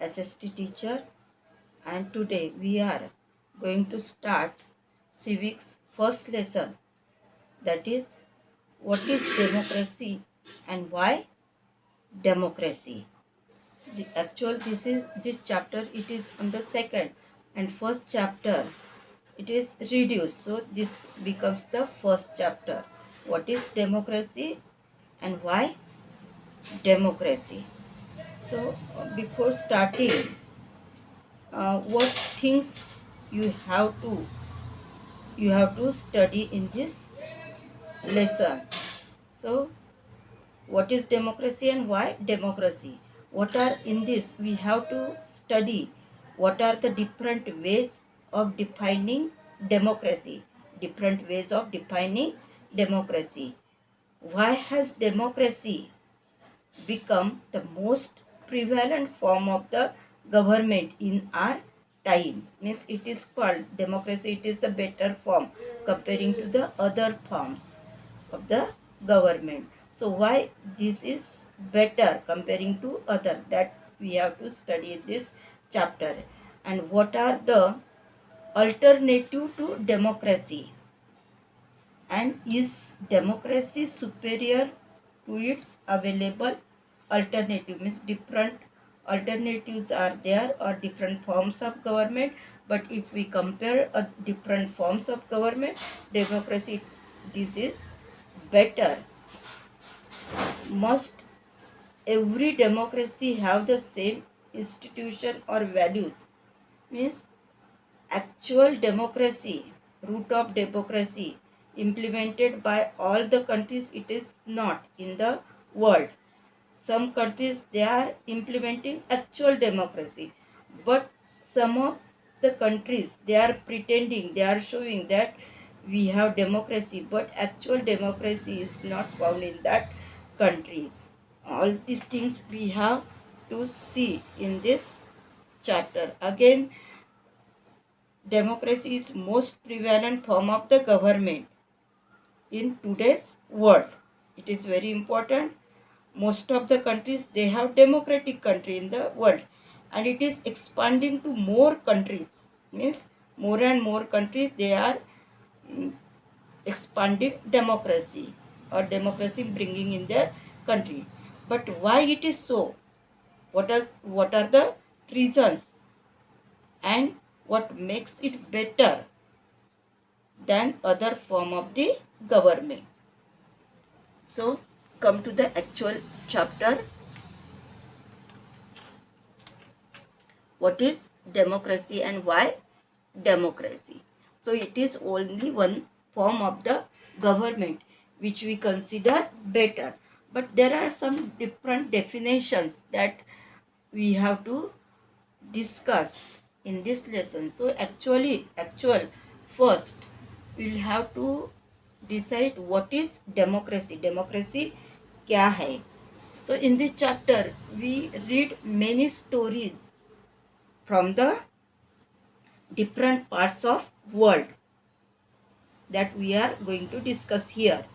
SST teacher, and today we are going to start civics first lesson, that is what is democracy and why democracy. This chapter, it is on the second and first chapter it is reduced, so this becomes the first chapter. What is democracy and why democracy? So before starting, what things you have to study in this lesson. So what is democracy and why democracy? What are in this we have to study? What are the different ways of defining democracy? Different ways of defining democracy. Why has democracy become the most prevalent form of the government in our time? Means it is called democracy, it is the better form comparing to the other forms of the government. So why this is better comparing to other, that we have to study this chapter. And what are the alternative to democracy, and is democracy superior to its available alternative? Means different alternatives are there, or different forms of government, but if we compare different forms of government, democracy, this is better. Must every democracy have the same institution or values? Means actual democracy, root of democracy implemented by all the countries, it is not in the world. Some countries they are implementing actual democracy, but some of the countries they are pretending, they are showing that we have democracy, but actual democracy is not found in that country. All these things we have to see in this chapter. Again, democracy is most prevalent form of the government in today's world. It is very important. Most of the countries they have democratic country in the world, and it is expanding to more countries. Means more and more countries they are expanding democracy, or democracy bringing in their country. But why it is so? What are the reasons, and what makes it better than other form of the government? So come to the actual chapter. What is democracy and why democracy? So it is only one form of the government which we consider better, but there are some different definitions that we have to discuss in this lesson. So actual first we'll have to decide what is democracy. Democracy क्या है? So in this chapter we read many stories from the different parts of world that we are going to discuss here.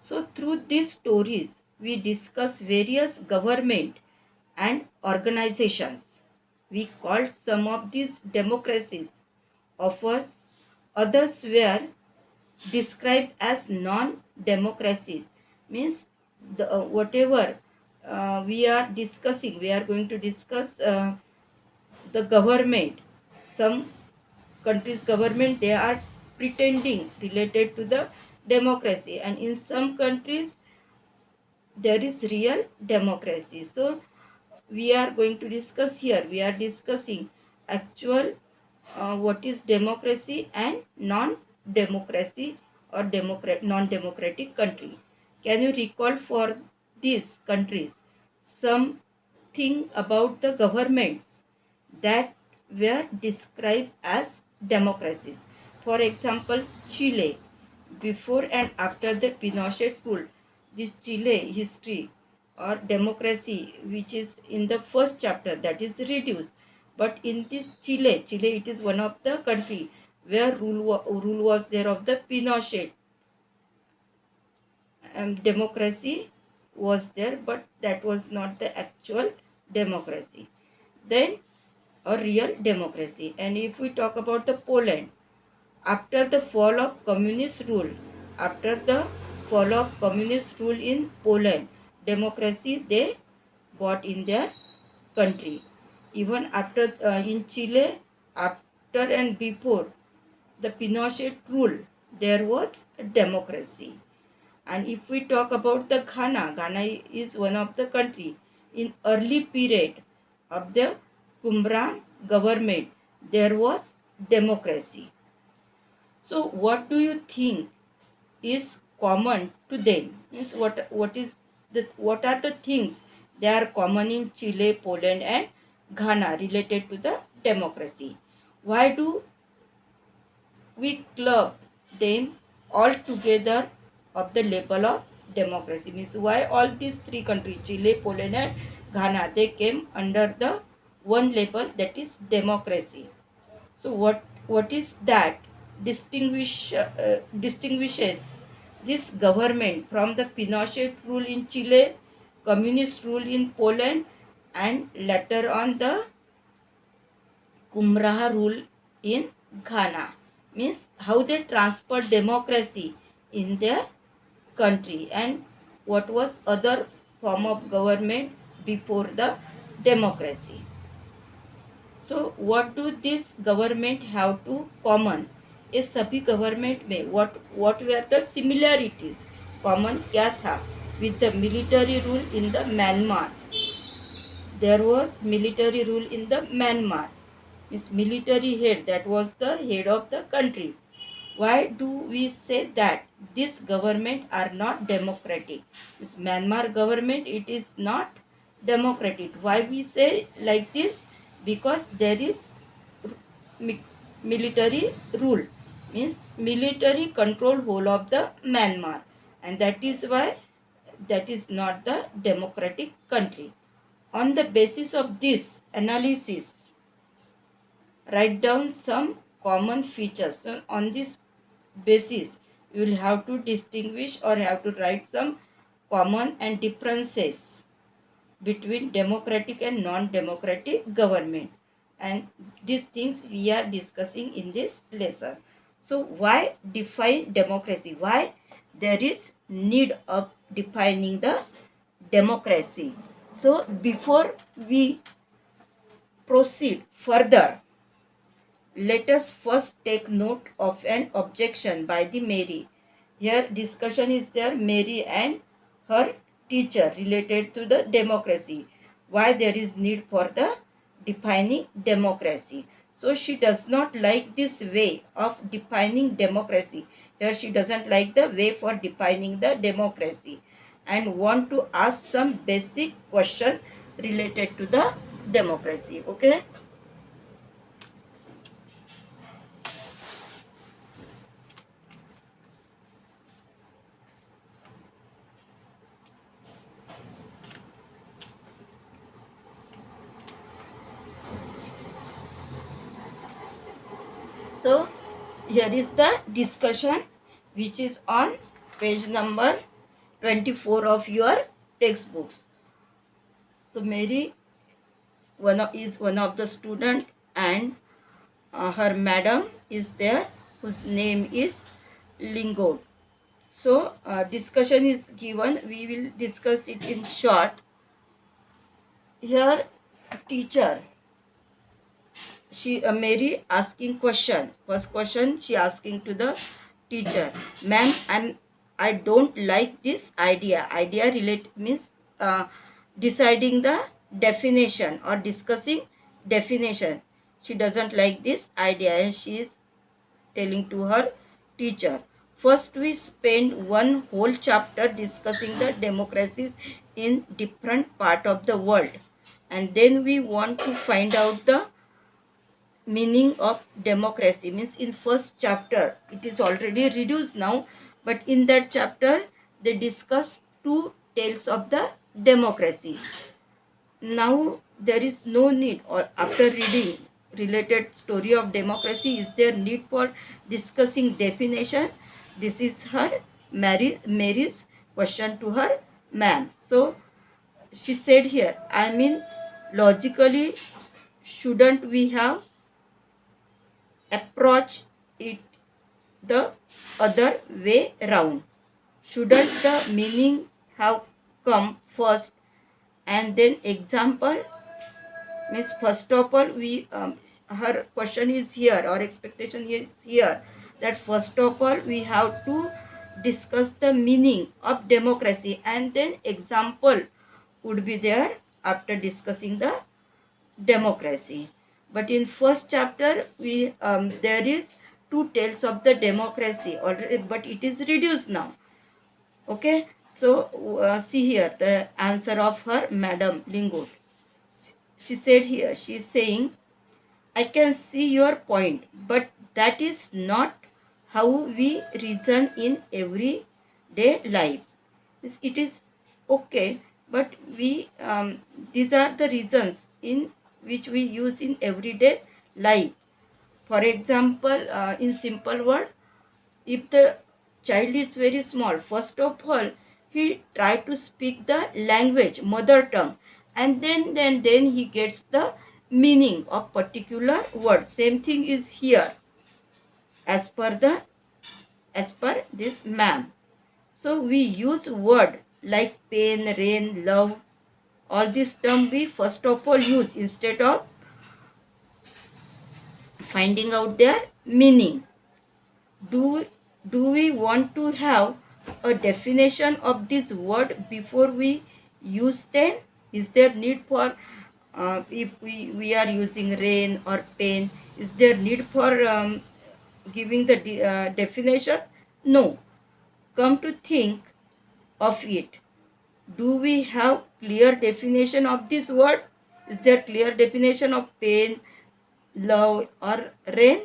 So through these stories we discuss various government and organizations. We called some of these democracies offers, others were described as non-democracies. Means the whatever we are discussing, we are going to discuss the government. Some countries government they are pretending related to the democracy, and in some countries there is real democracy. So we are going to discuss here, we are discussing actual what is democracy and non-democracy, or non-democratic country. Can you recall for these countries something about the governments that were described as democracies? For example, Chile, before and after the Pinochet rule, this Chile history or democracy which is in the first chapter, that is reduced. But in this Chile it is one of the country where rule was there of the Pinochet, and democracy was there, but that was not the actual democracy. Then or real democracy. And if we talk about the Poland, after the fall of communist rule, after the fall of communist rule in Poland, democracy they brought in their country. Even after in Chile, after and before the Pinochet rule, there was democracy. And if we talk about the Ghana is one of the country in early period of the Qumran government, there was democracy. So what do you think is common to them? Means what are the things they are common in Chile, Poland and Ghana related to the democracy? Why do we club them all together of the label of democracy? Means why all these three countries, Chile, Poland and Ghana, they came under the one label, that is democracy. So what is that distinguishes this government from the Pinochet rule in Chile, communist rule in Poland, and later on the Kumraha rule in Ghana? Means how they transferred democracy in their country, and what was other form of government before the democracy. So what do this government have to common? ये सभी government में what were the similarities? Common क्या था? With the military rule in the Myanmar, there was military rule in the Myanmar. Means military head, that was the head of the country. Why do we say that this government are not democratic? This Myanmar government, it is not democratic. Why we say like this? Because there is military rule, means military control whole of the Myanmar, and that is why that is not the democratic country. On the basis of this analysis, write down some common features. So on this basis, you will have to distinguish or have to write some common and differences between democratic and non-democratic government. And these things we are discussing in this lesson. So why define democracy? Why there is need of defining the democracy? So before we proceed further, let us first take note of an objection by the Mary. Here discussion is there, Mary and her teacher related to the democracy. Why there is need for the defining democracy. So she does not like this way of defining democracy. Here she doesn't like the way for defining the democracy and want to ask some basic question related to the democracy. Okay. So here is the discussion which is on page number 24 of your textbooks. So Mary is one of the student, and her madam is there whose name is Lingod. So discussion is given. We will discuss it in short. Here teacher, Mary asking question. First question she asking to the teacher, ma'am, I don't like this idea. Idea relate means deciding the definition or discussing definition. She doesn't like this idea and she is telling to her teacher. First we spend one whole chapter discussing the democracies in different part of the world, and then we want to find out the meaning of democracy. Means in first chapter it is already reduced now, but in that chapter they discuss two tales of the democracy. Now there is no need, or after reading related story of democracy, is there need for discussing definition? This is her Mary's question to her ma'am. So she said here, I mean logically shouldn't we have approached it the other way round? Shouldn't the meaning have come first and then example? Means first of all, her question is here, or expectation is here, that first of all we have to discuss the meaning of democracy, and then example would be there after discussing the democracy. But in first chapter we there is two tales of the democracy already, but it is reduced now. Okay, so see here the answer of her Madam Lingut. She said here, she is saying, I can see your point, but that is not how we reason in everyday life. It is okay, but we these are the reasons in which we use in everyday life. For example, in simple word, if the child is very small, first of all he try to speak the language, mother tongue, and then he gets the meaning of particular word. Same thing is here as per this ma'am. So we use word like pain, rain, love, all these terms we first of all use instead of finding out their meaning. Do, do we want to have a definition of this word before we use them? Is there need for, if we are using rain or pain, is there need for giving the definition? No. Come to think of it, do we have clear definition of this word? Is there clear definition of pain, love or rain?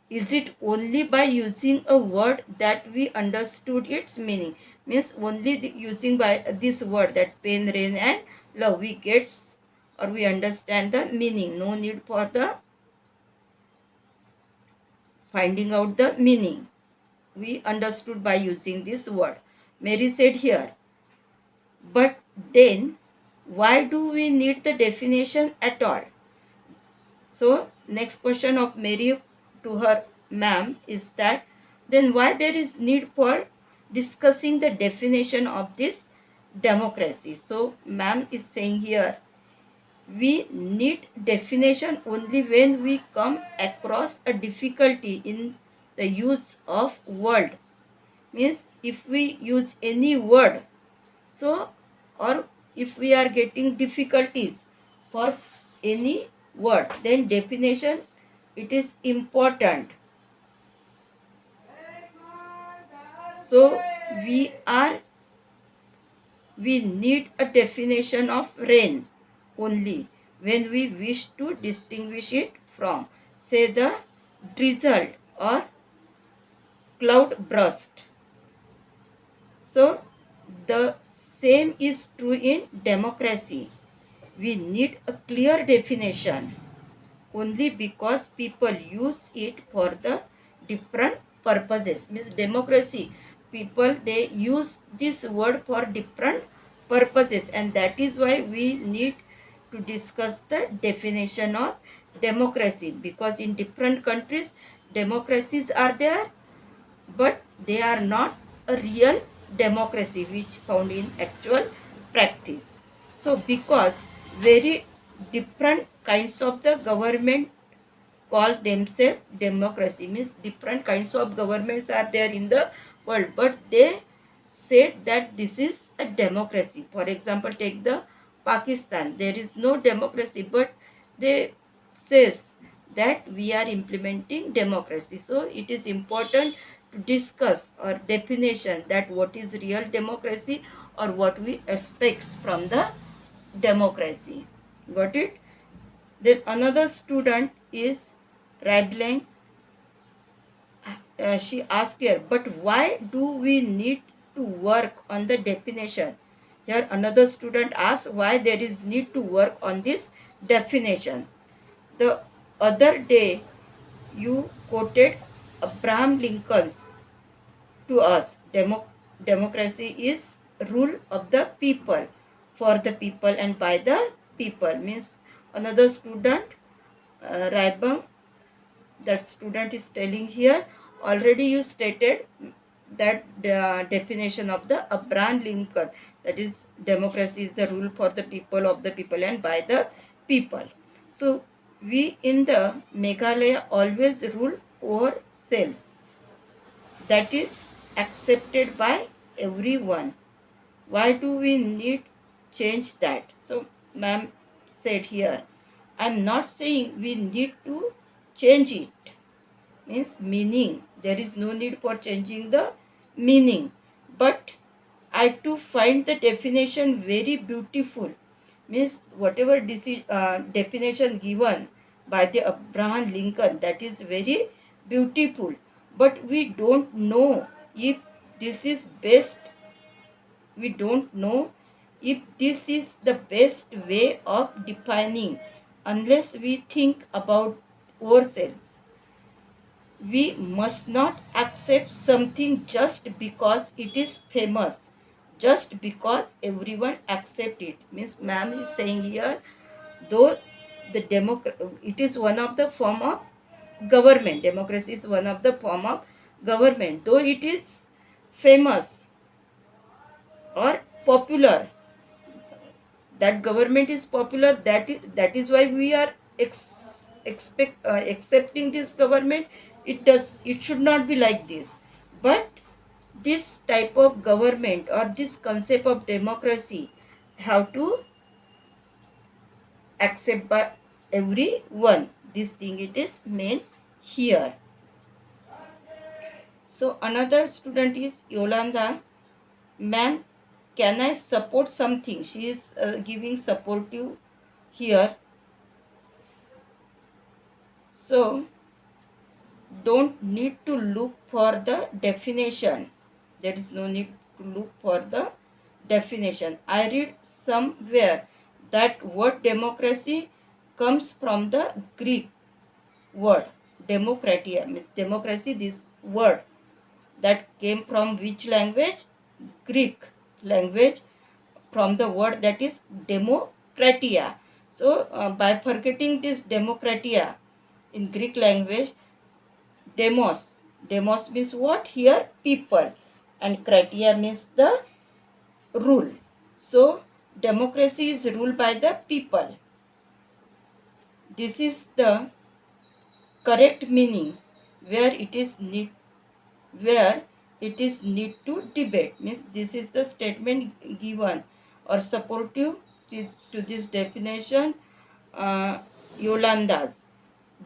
Is it only by using a word that we understood its meaning? Means only using by this word, that pain, rain and love, we get or we understand the meaning. No need for the finding out the meaning. We understood by using this word. Mary said here, but then why do we need the definition at all? So next question of Mary to her ma'am is that, then why there is need for discussing the definition of this democracy? So ma'am is saying here, we need definition only when we come across a difficulty in the use of word. Means if we use any word, so, or if we are getting difficulties for any word, then definition, it is important. So we need a definition of rain only when we wish to distinguish it from, say, the drizzle or cloud burst. So the same is true in democracy. We need a clear definition only because people use it for the different purposes. Means democracy, people they use this word for different purposes, and that is why we need to discuss the definition of democracy, because in different countries democracies are there, but they are not a real democracy which found in actual practice. So because very different kinds of the government call themselves democracy, means different kinds of governments are there in the world, but they said that this is a democracy. For example, take the Pakistan, there is no democracy, but they says that we are implementing democracy. So it is important to discuss or definition that what is real democracy or what we expect from the democracy. Got it? Then another student is Rablang. She asked here, but why do we need to work on the definition? Here another student asks why there is need to work on this definition. The other day you quoted Abraham Lincoln's to us. Democracy is rule of the people, for the people and by the people. Means Another student, Raibang, that student is telling here, already you stated that the definition of the Abraham Lincoln, that is democracy is the rule for the people, of the people, and by the people. So we in the Meghalaya always rule ourselves, that is accepted by everyone. Why do we need change that? So ma'am said here, I'm not saying we need to change it, means meaning, there is no need for changing the meaning, but I too find the definition very beautiful, means whatever definition given by the Abraham Lincoln, that is very beautiful, but we don't know if this is best, we don't know if this is the best way of defining unless we think about ourselves. We must not accept something just because it is famous, just because everyone accept it. Means ma'am is saying here, though the it is one of the form of government, democracy is one of the form of government, though it is famous or popular, that government is popular, that is why we are accepting this government. It should not be like this, but this type of government or this concept of democracy have to accept by everyone. This thing it is main here. So another student is Yolanda. Ma'am, can I support something? She is giving supportive here. So don't need to look for the definition. There is no need to look for the definition. I read somewhere that word democracy comes from the Greek word demokratia, means democracy. This word that came from which language? Greek language, from the word that is demokratia. So by forgetting this demokratia in Greek language, demos, demos means what here? People, and kratia means the rule. So democracy is ruled by the people. This is the correct meaning. Where it is need to debate, means this is the statement given or supportive to this definition. Yolanda's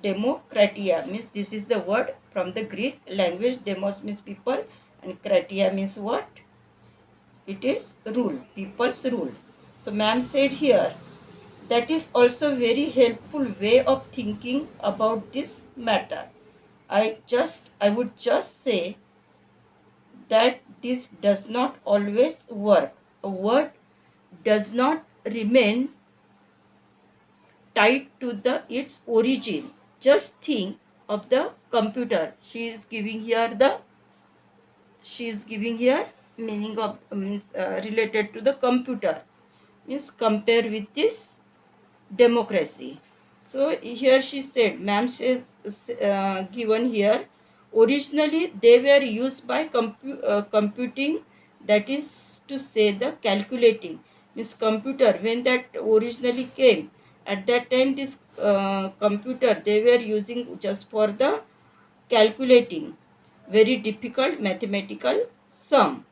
democratia means this is the word from the Greek language. Demos means people and kratia means what? It is rule, people's rule. So ma'am said here, that is also very helpful way of thinking about this matter. I would just say that this does not always work. A word does not remain tied to its origin. Just think of the computer. She is giving here meaning of means related to the computer, means compare with this democracy. So here she said, ma'am says given here, originally they were used by computing, that is to say the calculating, means computer when that originally came, at that time this computer they were using just for the calculating very difficult mathematical sum.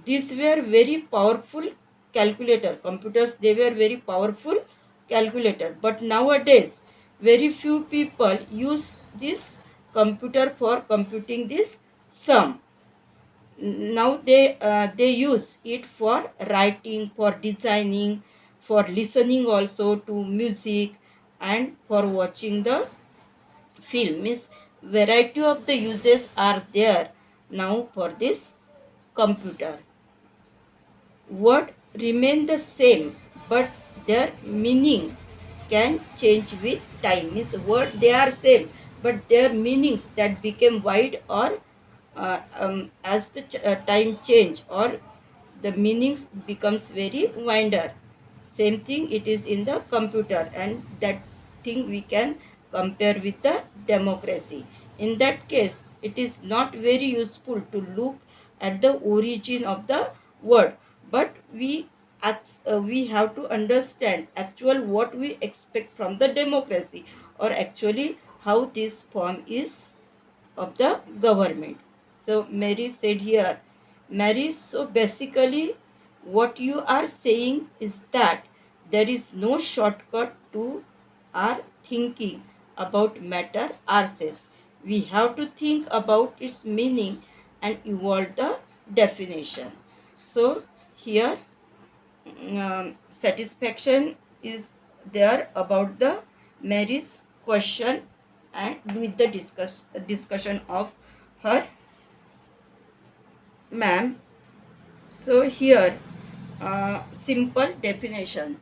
These were very powerful calculator. Computers, they were very powerful calculator. But nowadays, very few people use this computer for computing this sum. Now they use it for writing, for designing, for listening also to music, and for watching the film. Means variety of the uses are there now for this computer. Word remain the same, but their meaning can change with time. Means word they are same, but their meanings that became wide or as the time change, or the meanings becomes very wider. Same thing it is in the computer, and that thing we can compare with the democracy. In that case, it is not very useful to look at the origin of the word, but we have to understand actual what we expect from the democracy, or actually how this form is of the government. So Mary said here, Mary, so basically what you are saying is that there is no shortcut to our thinking about matter ourselves. We have to think about its meaning and evolve the definition. So here satisfaction is there about the Mary's question and with the discussion of her ma'am. So here simple definition.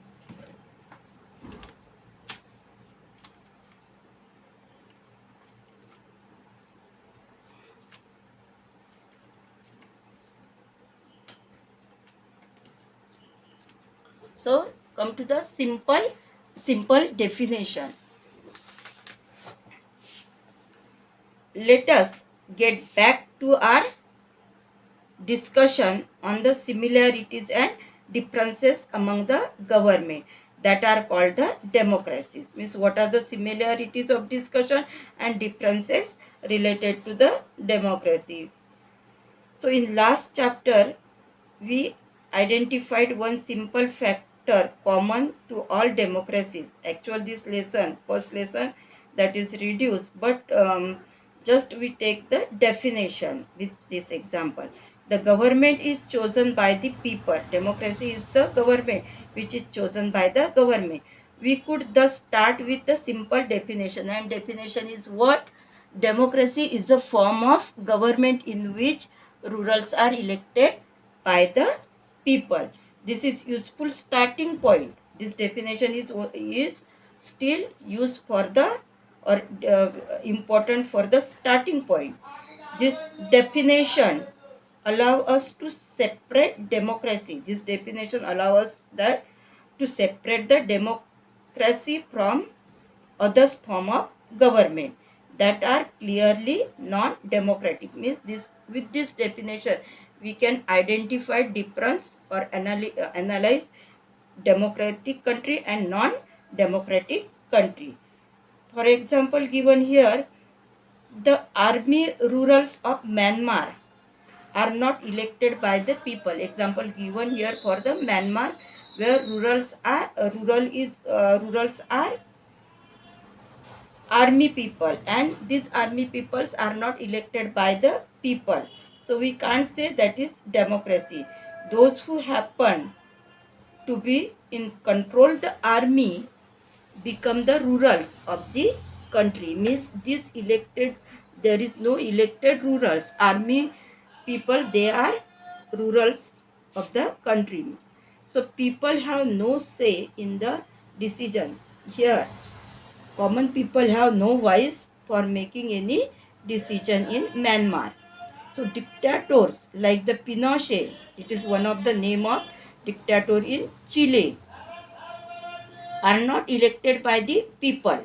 So come to the simple definition. Let us get back to our discussion on the similarities and differences among the government that are called the democracies. Means what are the similarities of discussion and differences related to the democracy. So in last chapter we identified one simple factor common to all democracies. Actually this lesson, first lesson, that is reduced, but just we take the definition with this example. The government is chosen by the people. Democracy is the government which is chosen by the government. We could thus start with the simple definition, and definition is what? Democracy is a form of government in which rulers are elected by the people. This is useful starting point. This definition is still used for the, or important for the starting point. This definition allow us to separate democracy. This definition allow us that to separate the democracy from other form of government that are clearly non-democratic. Means this, with this definition we can identify difference or analyze democratic country and non-democratic country. For example given here, the army rulers of Myanmar are not elected by the people. Example given here for the Myanmar, where rurals are army people, and these army peoples are not elected by the people. So we can't say that is democracy. Those who happen to be in control the army become the rurals of the country. Means this elected, there is no elected rurals. Army people, they are rurals of the country. So people have no say in the decision. Here common people have no voice for making any decision in Myanmar. So dictators like the Pinochet, it is one of the name of dictator in Chile, are not elected by the people.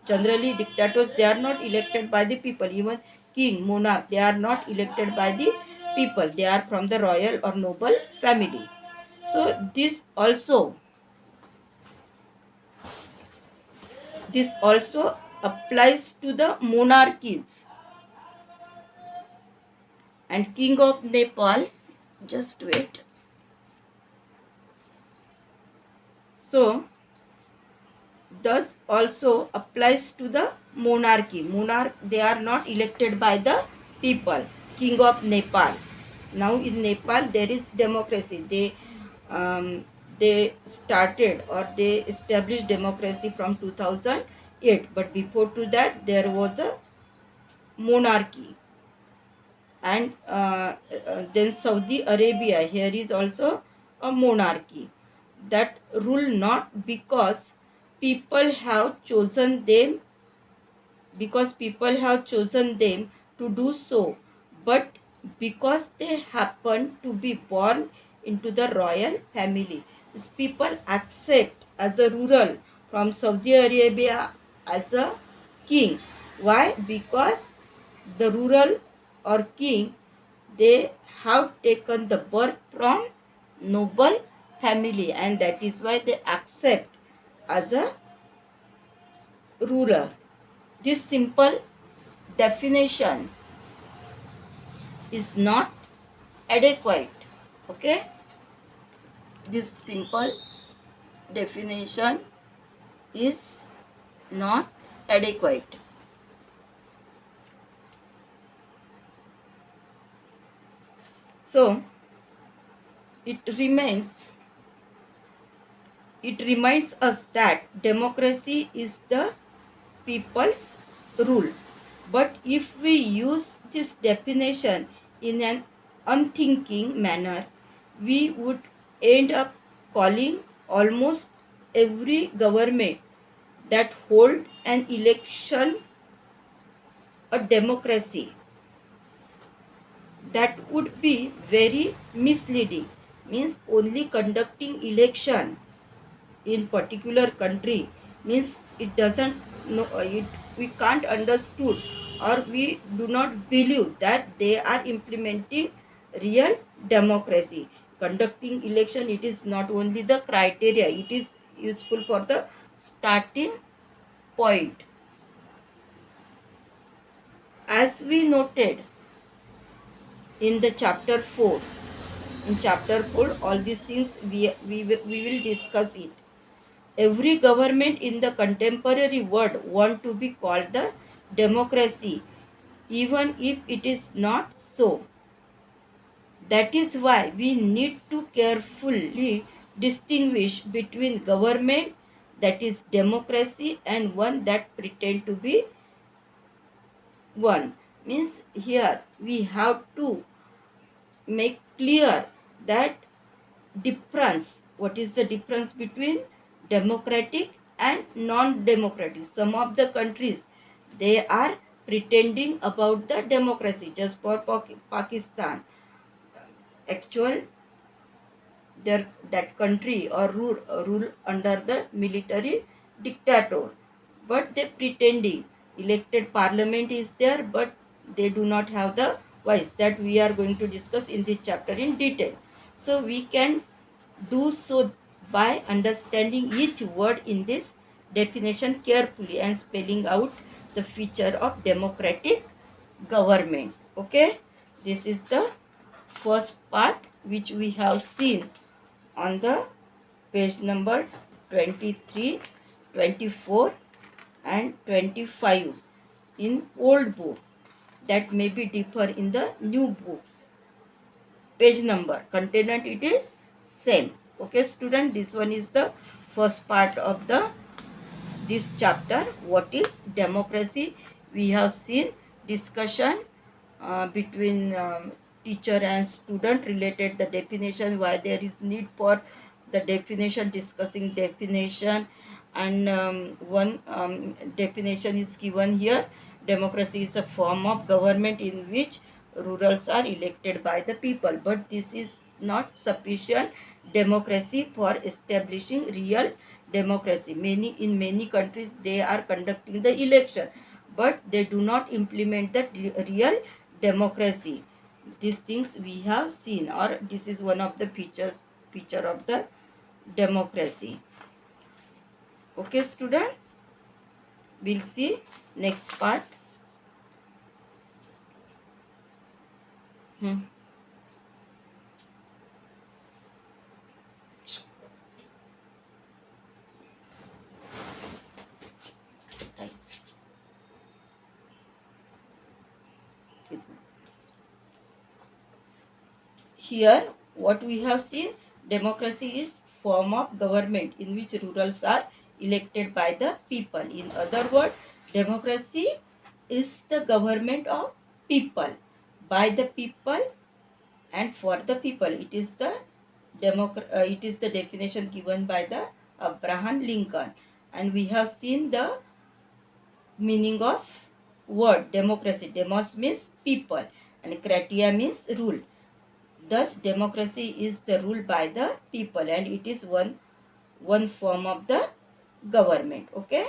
Generally dictators, they are not elected by the people. Even king, monarch, they are not elected by the people. They are from the royal or noble family. So this also applies to the monarchies. And king of Nepal, just wait. So thus also applies to the monarchy. Monarch, they are not elected by the people. King of Nepal. Now in Nepal there is democracy. They started or they established democracy from 2008. But before to that there was a monarchy. And then Saudi Arabia, here is also a monarchy that rule not because people have chosen them, to do so, but because they happen to be born into the royal family. These people accept as a ruler from Saudi Arabia as a king. Why? Because the ruler or king, they have taken the birth from noble family, and that is why they accept as a ruler. This simple definition is not adequate. Okay, this simple definition is not adequate. So it remains it reminds us that democracy is the people's rule. But if we use this definition in an unthinking manner, we would end up calling almost every government that hold an election a democracy. That would be very misleading. Means only conducting election in particular country means it doesn't know it, we can't understood, or we do not believe that they are implementing real democracy. Conducting election, it is not only the criteria, it is useful for the starting point. As we noted in the chapter 4, all these things we will discuss it. Every government in the contemporary world want to be called the democracy, even if it is not so. That is why we need to carefully distinguish between government that is democracy and one that pretend to be one. Means here we have to make clear that difference. What is the difference between democratic and non-democratic? Some of the countries, they are pretending about the democracy. Just for Pakistan, actual that country or rule under the military dictator, but they pretending elected parliament is there, but they do not have the voice. That we are going to discuss in this chapter in detail. So we can do so by understanding each word in this definition carefully and spelling out the feature of democratic government. Okay, this is the first part which we have seen on the page number 23, 24 and 25 in old book. That may be differ in the new books. Page number, content it is same. Okay student, this one is the first part of the this chapter. What is democracy? We have seen discussion between teacher and student related the definition, why there is need for the definition, discussing definition, and one definition is given here. Democracy is a form of government in which rulers are elected by the people, but this is not sufficient democracy for establishing real democracy. In many countries they are conducting the election, but they do not implement the real democracy. These things we have seen, or this is one of the feature of the democracy. Okay student, we'll see next part. Here what we have seen, democracy is form of government in which rulers are elected by the people. In other words, democracy is the government of people, by the people and for the people. It is the definition given by the Abraham Lincoln, and we have seen the meaning of word democracy. Demos means people and kratia means rule. Thus, democracy is the rule by the people, and it is one form of the government. Okay.